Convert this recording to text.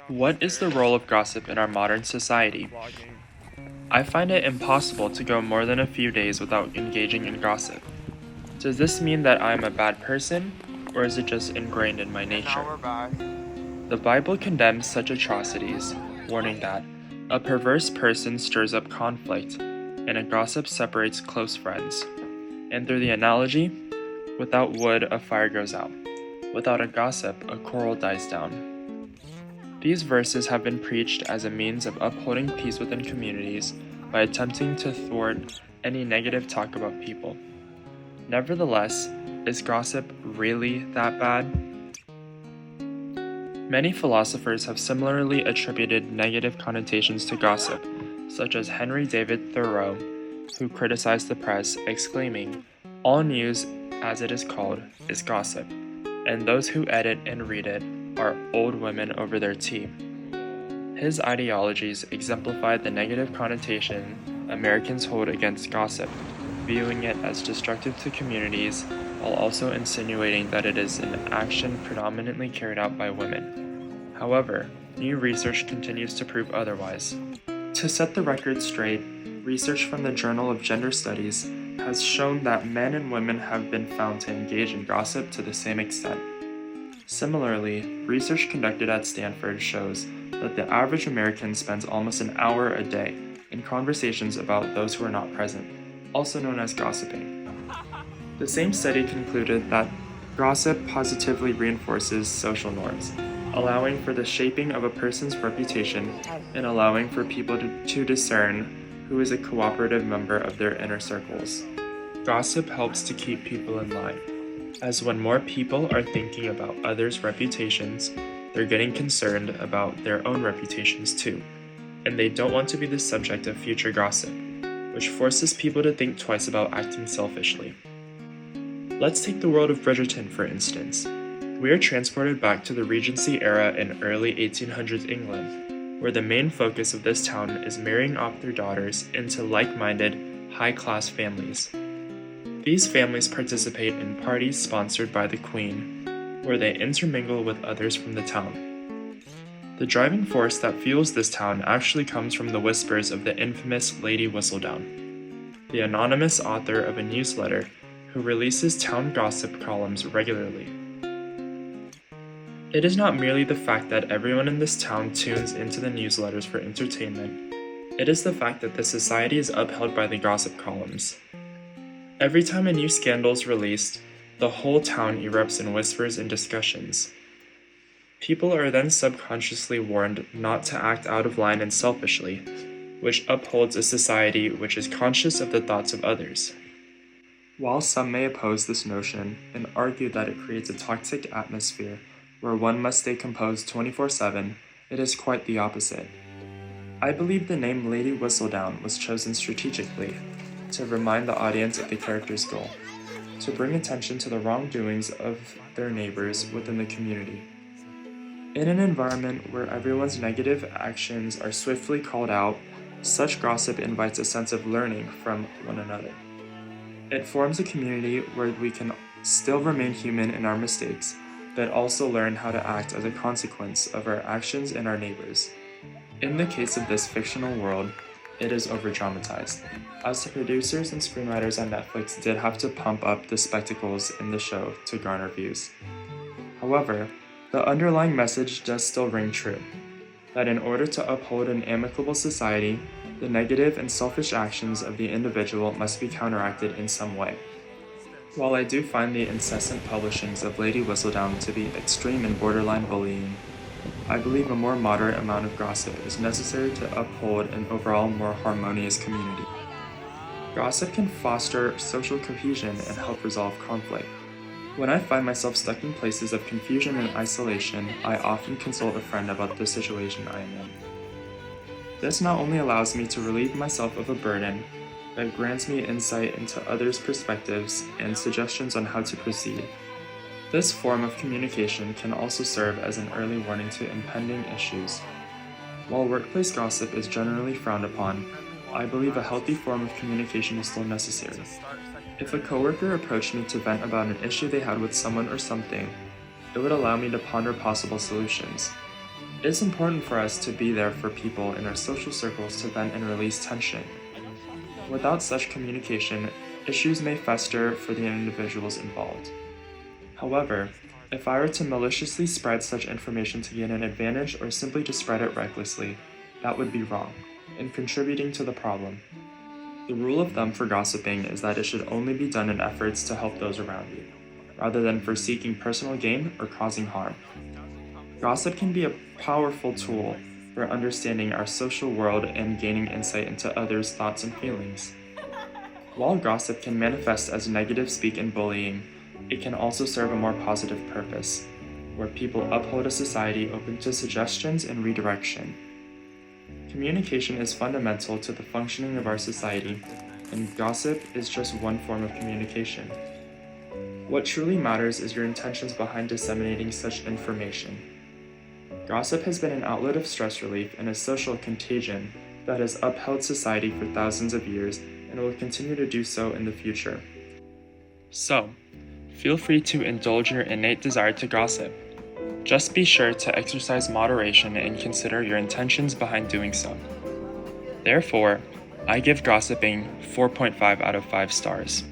What is the role of gossip in our modern society? I find it impossible to go more than a few days without engaging in gossip. Does this mean that I am a bad person, or is it just ingrained in my nature? The Bible condemns such atrocities, warning that a perverse person stirs up conflict, and a gossip separates close friends. And through the analogy, without wood, a fire goes out. Without a gossip, a quarrel dies down. These verses have been preached as a means of upholding peace within communities by attempting to thwart any negative talk about people. Nevertheless, is gossip really that bad? Many philosophers have similarly attributed negative connotations to gossip, such as Henry David Thoreau, who criticized the press, exclaiming, "All news, as it is called, is gossip, and those who edit and read it are old women over their tea." His ideologies exemplified the negative connotation Americans hold against gossip, viewing it as destructive to communities while also insinuating that it is an action predominantly carried out by women. However, new research continues to prove otherwise. To set the record straight, research from the Journal of Gender Studies has shown that men and women have been found to engage in gossip to the same extent. Similarly, research conducted at Stanford shows that the average American spends almost an hour a day in conversations about those who are not present, also known as gossiping. The same study concluded that gossip positively reinforces social norms, allowing for the shaping of a person's reputation and allowing for people to discern who is a cooperative member of their inner circles. Gossip helps to keep people in line, as when more people are thinking about others' reputations, they're getting concerned about their own reputations too, and they don't want to be the subject of future gossip, which forces people to think twice about acting selfishly. Let's take the world of Bridgerton, for instance. We are transported back to the Regency era in early 1800s England, where the main focus of this town is marrying off their daughters into like-minded, high-class families. These families participate in parties sponsored by the Queen, where they intermingle with others from the town. The driving force that fuels this town actually comes from the whispers of the infamous Lady Whistledown, the anonymous author of a newsletter who releases town gossip columns regularly. It is not merely the fact that everyone in this town tunes into the newsletters for entertainment, it is the fact that the society is upheld by the gossip columns. Every time a new scandal is released, the whole town erupts in whispers and discussions. People are then subconsciously warned not to act out of line and selfishly, which upholds a society which is conscious of the thoughts of others. While some may oppose this notion and argue that it creates a toxic atmosphere where one must stay composed 24/7, it is quite the opposite. I believe the name Lady Whistledown was chosen strategically to remind the audience of the character's goal, to bring attention to the wrongdoings of their neighbors within the community. In an environment where everyone's negative actions are swiftly called out, such gossip invites a sense of learning from one another. It forms a community where we can still remain human in our mistakes, but also learn how to act as a consequence of our actions and our neighbors. In the case of this fictional world, it is over-dramatized, as the producers and screenwriters on Netflix did have to pump up the spectacles in the show to garner views. However, the underlying message does still ring true, that in order to uphold an amicable society, the negative and selfish actions of the individual must be counteracted in some way. While I do find the incessant publishings of Lady Whistledown to be extreme and borderline bullying, I believe a more moderate amount of gossip is necessary to uphold an overall more harmonious community. Gossip can foster social cohesion and help resolve conflict. When I find myself stuck in places of confusion and isolation, I often consult a friend about the situation I am in. This not only allows me to relieve myself of a burden, but grants me insight into others' perspectives and suggestions on how to proceed. This form of communication can also serve as an early warning to impending issues. While workplace gossip is generally frowned upon, I believe a healthy form of communication is still necessary. If a coworker approached me to vent about an issue they had with someone or something, it would allow me to ponder possible solutions. It is important for us to be there for people in our social circles to vent and release tension. Without such communication, issues may fester for the individuals involved. However, if I were to maliciously spread such information to gain an advantage or simply to spread it recklessly, that would be wrong and contributing to the problem. The rule of thumb for gossiping is that it should only be done in efforts to help those around you, rather than for seeking personal gain or causing harm. Gossip can be a powerful tool for understanding our social world and gaining insight into others' thoughts and feelings. While gossip can manifest as negative speak and bullying, it can also serve a more positive purpose, where people uphold a society open to suggestions and redirection. Communication is fundamental to the functioning of our society, and gossip is just one form of communication. What truly matters is your intentions behind disseminating such information. Gossip has been an outlet of stress relief and a social contagion that has upheld society for thousands of years and will continue to do so in the future. So, feel free to indulge your innate desire to gossip. Just be sure to exercise moderation and consider your intentions behind doing so. Therefore, I give gossiping 4.5 out of 5 stars.